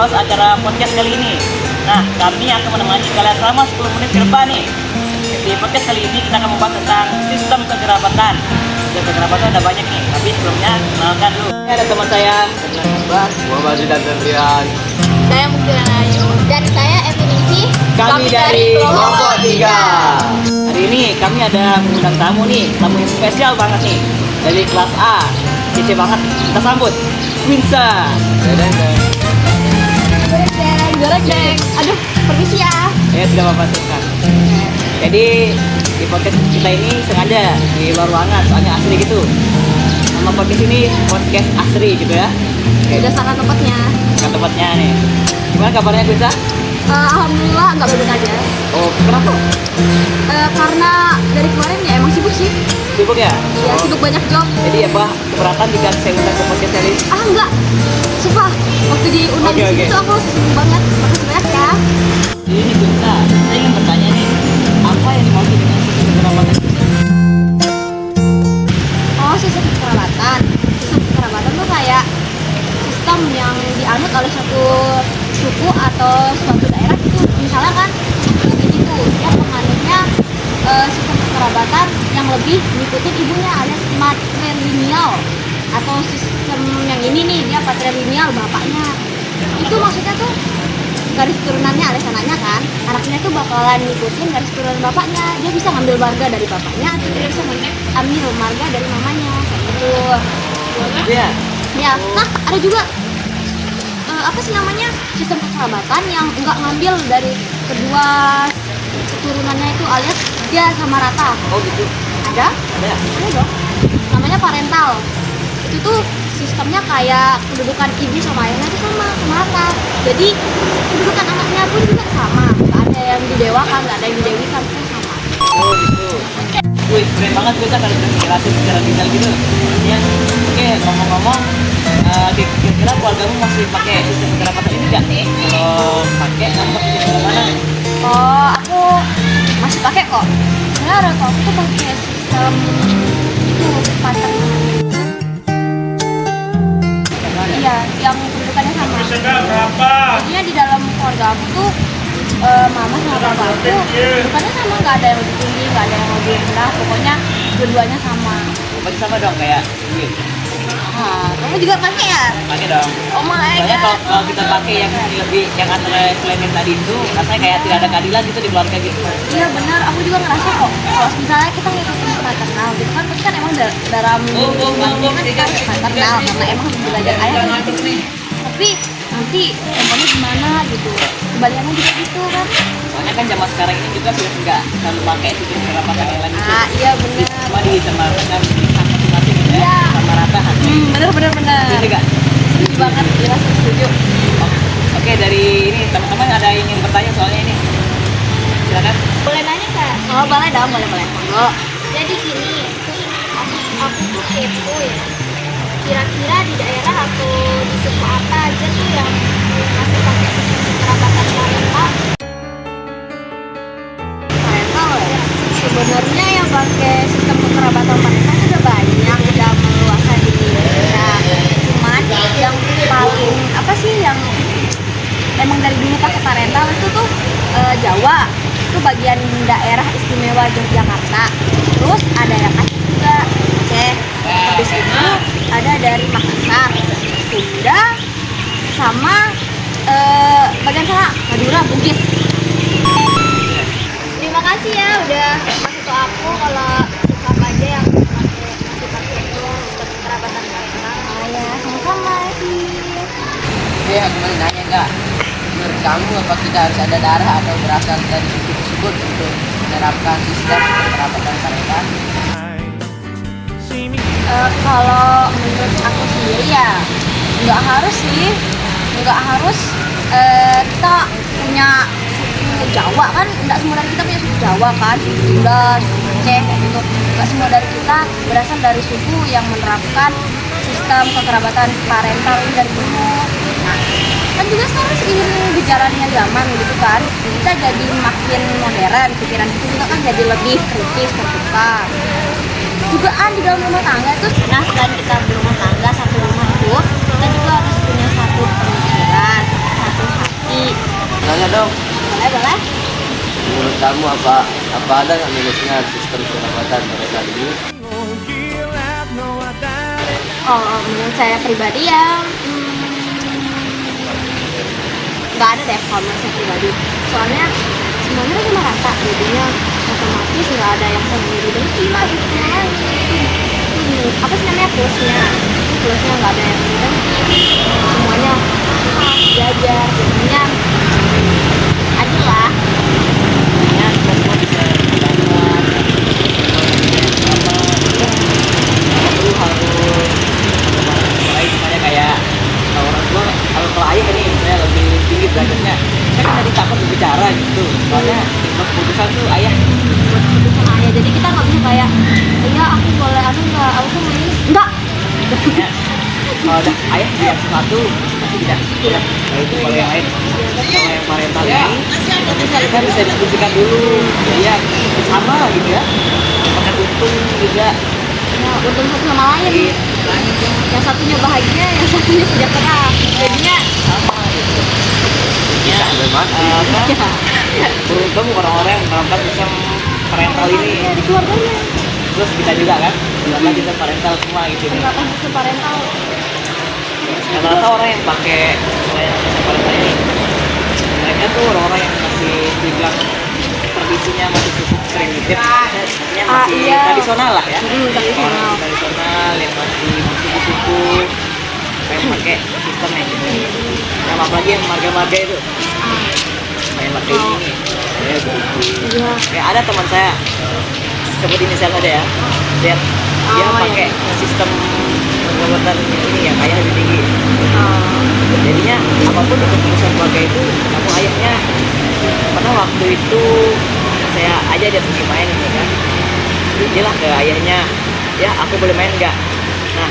host acara podcast kali ini. Nah, kami akan menemani kalian selama 10 menit ke depan nih. Di podcast kali ini kita akan membahas tentang sistem kekerabatan. Sistem kekerabatan ada banyak nih, tapi sebelumnya kenalkan dulu. Ini ada teman saya, Muhammad Zidan Febrian. Saya Muktiran Ayu dan saya Evinisi. Kami dari Kelompok 3. Hari ini kami ada mengundang tamu nih, tamu yang spesial banget nih. Dari kelas A, kece banget. Kita sambut Winsa. Goreng deng. Aduh, permisi ya. Ya tidak apa-apa Sultan. Jadi di podcast kita ini sengaja di luar ruangan, soalnya asri gitu. Nama podcast ini podcast asri gitu ya. Udah sangat tempatnya. Kan tempatnya nih. Gimana kabarnya Winsa? Alhamdulillah nggak baik aja. Oh kenapa? Karena dari kemarin ya emang sibuk sih. Sibuk ya? Ya sibuk banyak job. Jadi apa keberatan jika saya undang ke podcast ini? Enggak. Sumpah. Waktu diundang Oke, di sini oke. tuh aku seneng banget. Makasih banyak ya. Ini Winsa, saya ingin bertanya nih, apa yang dimaksud dengan sistem kekerabatan itu? Oh, sistem kekerabatan. Sistem kekerabatan tuh kayak sistem yang dianut oleh suatu suku atau suatu daerah gitu. Misalnya kan ini tuh dia penganutnya sistem kekerabatan yang lebih mengikuti ibunya alias matrilineal, atau sistem yang ini nih dia patrilineal bapaknya. Itu maksudnya tuh garis turunannya alias anaknya kan, anaknya tuh bakalan ngikutin garis turunan bapaknya. Dia bisa ngambil marga dari bapaknya atau dia bisa ambil marga dari mamanya kayak gitu. Iya. Ya, nah ada juga apa sih namanya sistem kekerabatan yang enggak ngambil dari kedua keturunannya itu alias dia sama rata. Oh gitu. Ada dong. Namanya parental. Itu tuh sistemnya kayak kedudukan ibu sama ayahnya itu sama rata. Jadi kedudukan anaknya pun juga sama. Nggak ada yang didewakan, nggak ada yang didewikan, itu sama. Oh gitu. Wih, keren banget Winsa kalau udah ngejelasin secara detail gitu. Ya, oke ngomong-ngomong, kira-kira keluargamu masih pakai sistem kekerabatan ini nggak nih? Kalau pakai, untuk sistem mana? Oh, aku masih pakai kok. Sebenarnya orang tua aku tuh pakai sistem itu paternal. Iya, yang kedudukannya sama. Jadinya di dalam keluarga aku tuh mama sama papa aku kedudukannya sama, nggak ada yang lebih tinggi, nggak ada yang lebih rendah. Pokoknya dua-duanya sama. Berarti sama dong kayak gue. Nah, kamu juga pakai ya? Pakai dong. Oh my Soalnya god. kalau kita pakai yang lebih yang antara selain yang tadi itu, rasanya kayak tidak ada keadilan gitu di keluarga gitu. Iya benar, aku juga ngerasa kok. Kalau misalnya kita ngikutin paternal gitu kan, pasti kan emang dalam kan kita harus paternal karena emang harus belajar ayah kan gitu. Tapi nanti contohnya gimana gitu, kebalikannya juga gitu kan. Soalnya kan zaman sekarang ini juga sudah nggak selalu pakai sistem kekerabatan yang lain itu. Ah iya benar. Cuma ditambahkan harus dilihat masing-masing gitu ya, Iya. sama rata hati. Bener. Setuju nggak? Setuju banget, jelas setuju. Oke, dari ini teman-teman ada yang ingin bertanya soalnya ini. Silakan. Boleh nanya kak? Oh boleh dong, boleh. Monggo. Jadi gini, aku tuh kepo ya. Kira-kira di daerah atau di suku apa aja tuh yang masih pakai sistem kekerabatan parental? Parental ya? Sebenarnya yang pakai sistem kekerabatan parental itu udah banyak, udah meluas di Indonesia. Cuman yang paling apa sih yang emang dari dulu pakai parental itu tuh Jawa, itu bagian daerah istimewa Yogyakarta. Terus ada yang Aceh juga, Aceh. Habis itu ada dari Makassar, Sunda, sama bagian sana Madura, Bugis. Terima kasih ya udah kasih tau aku kalau siapa aja yang masih pakai itu sistem kekerabatan parental. Ya, sama-sama sih. Oke, aku mau nanya nggak? Menurut kamu apa kita harus ada darah atau berasal dari suku tersebut untuk menerapkan sistem kekerabatan parental? Kalau menurut aku sendiri ya nggak harus sih, nggak harus kita punya suku Jawa kan, nggak semua dari kita punya suku Jawa kan, Sunda, suku Aceh gitu. Nggak semua dari kita berasal dari suku yang menerapkan sistem kekerabatan parental ini dari dulu. Nah, kan juga sekarang seiring berjalannya zaman gitu kan, kita jadi makin modern, pikiran kita juga kan jadi lebih kritis, terbuka. Jugaan di dalam rumah tangga itu, nah selain kita berumah tangga satu rumah itu, kita juga harus punya satu pemikiran, satu rezeki. Nanya dong, Boleh, boleh. menurut kamu apa ada nggak minusnya sistem kekerabatan pada saat ini? Oh, menurut saya pribadi ya nggak ada deh kalau menurut saya pribadi. Soalnya semuanya cuma rata, jadinya otomatis nggak ada yang saling dengki lah gitu. Apa sih namanya plusnya nggak ada yang dengki, semuanya belajar, jadinya adil lah. Ya, semua bisa belajar sama perlu harus mulai misalnya kayak kalau orang tua kalau ayah ini saya lebih tinggi derajatnya saya kan tadi takut berbicara gitu soalnya buat keputusan tuh ayah Buat keputusan ayah, jadi kita nggak bisa kayak iya aku boleh aku nggak aku mau ini enggak. ya, kalau udah ayah bilang sesuatu pasti tidak udah nah itu kalau yang lain kalau yang parental ini kita bisa diskusikan dulu ya sama gitu ya pakai untung juga Ya, untung satu sama lain. Yang satunya bahagia, yang satunya sejahtera. Jadinya sama gitu ya apa ya, beruntung orang-orang yang menerapkan sistem parental ini dari keluarganya. terus kita juga kan menerapkan sistem parental semua gitu nih Menerapkan sistem parental. rata-rata orang yang pakai selain sistem parental ini mereka tuh orang-orang yang masih dibilang tradisinya masih cukup primitif maksudnya masih iya. tradisional lah ya Tradisional. orang tradisional yang masih suku-suku yang pakai sistemnya gitu yang apalagi yang marga-marga itu yang pakai ini ya gitu. Iya. Ya, ada teman saya sebut inisial saja ya dia Oh, pakai sistem pengobatan ini yang ayah lebih tinggi jadinya apapun keputusan keluarga itu kamu ayahnya karena waktu itu saya aja dia pergi main ini kan dia lah ke ayahnya ya aku boleh main nggak nah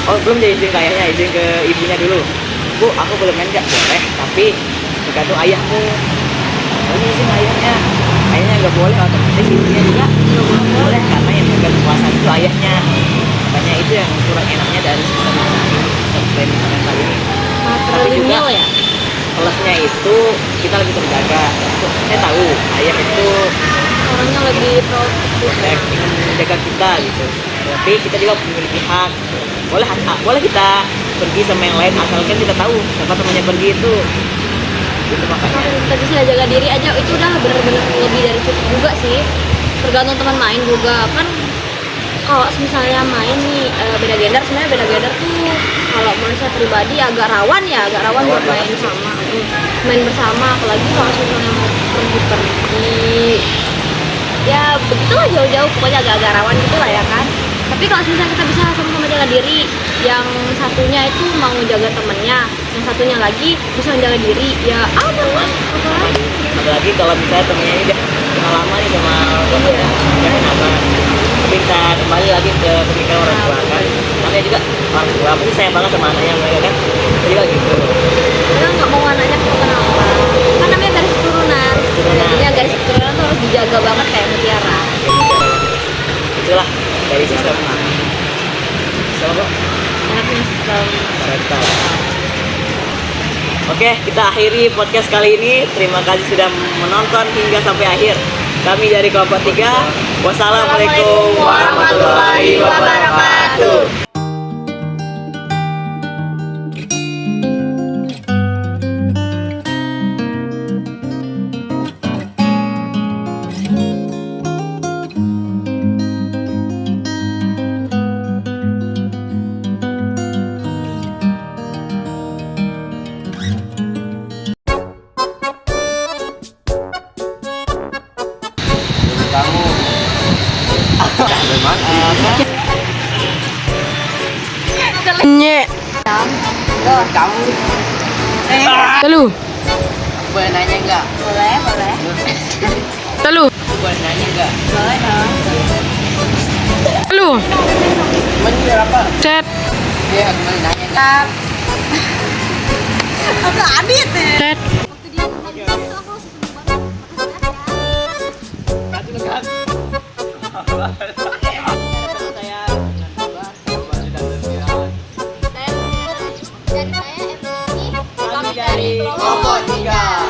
oh belum dia izin ke ayahnya izin ke ibunya dulu bu aku boleh main nggak boleh tapi tergantung ayahmu ini izin ayahnya nggak boleh otomatis ibunya juga nggak boleh karena yang pegang kekuasaan itu ayahnya makanya itu yang kurang enaknya dari sistem planning parental ini tapi juga Matrilineal ya. plusnya itu kita lebih terjaga saya tahu ayah itu Orangnya lebih protektif. ingin menjaga kita gitu tapi kita juga memiliki hak boleh kita pergi sama yang lain asalkan kita tahu siapa temannya pergi itu gitu makanya Kita bisa jaga diri aja itu udah bener-bener lebih dari cukup juga sih. Tergantung teman main juga kan. Kalau misalnya main nih beda gender, sebenarnya beda gender tuh kalau menurut saya pribadi agak rawan buat main sama main bersama, apalagi kalau misalnya mau pergi ya begitulah jauh-jauh pokoknya agak-agak rawan gitu lah ya kan. Tapi kalau misalnya kita bisa sama-sama jaga diri, yang satunya itu mau jaga temennya, yang satunya lagi bisa menjaga diri, ya aman lah. apalagi kalau misalnya temennya ini udah kenal lama nih sama bapaknya ya kenapa kita kembali lagi ke pemikiran orang tua kan namanya juga orang tua pasti sayang banget sama anaknya mereka kan juga gitu Kita nggak mau anaknya kenapa? Kan namanya garis keturunan. Jadinya garis keturunan tuh harus dijaga banget kayak mutiara. itulah dari sistem kok Enaknya sistem. parental. Oke, kita akhiri podcast kali ini. Terima kasih sudah menonton hingga sampai akhir. Kami dari kelompok 3. Wassalamualaikum warahmatullahi wabarakatuh. Kamu Nye, menurut kamu telu, boleh nanya nggak? Boleh, boleh. telu, Boleh nanya nggak? Boleh dong. telu, Temen berapa? chat, Iya, boleh nanya nggak? Aku Adit ya. chat. Waktu dia itu aku seneng banget. Dari saya MSI, kami dari kelompok tiga.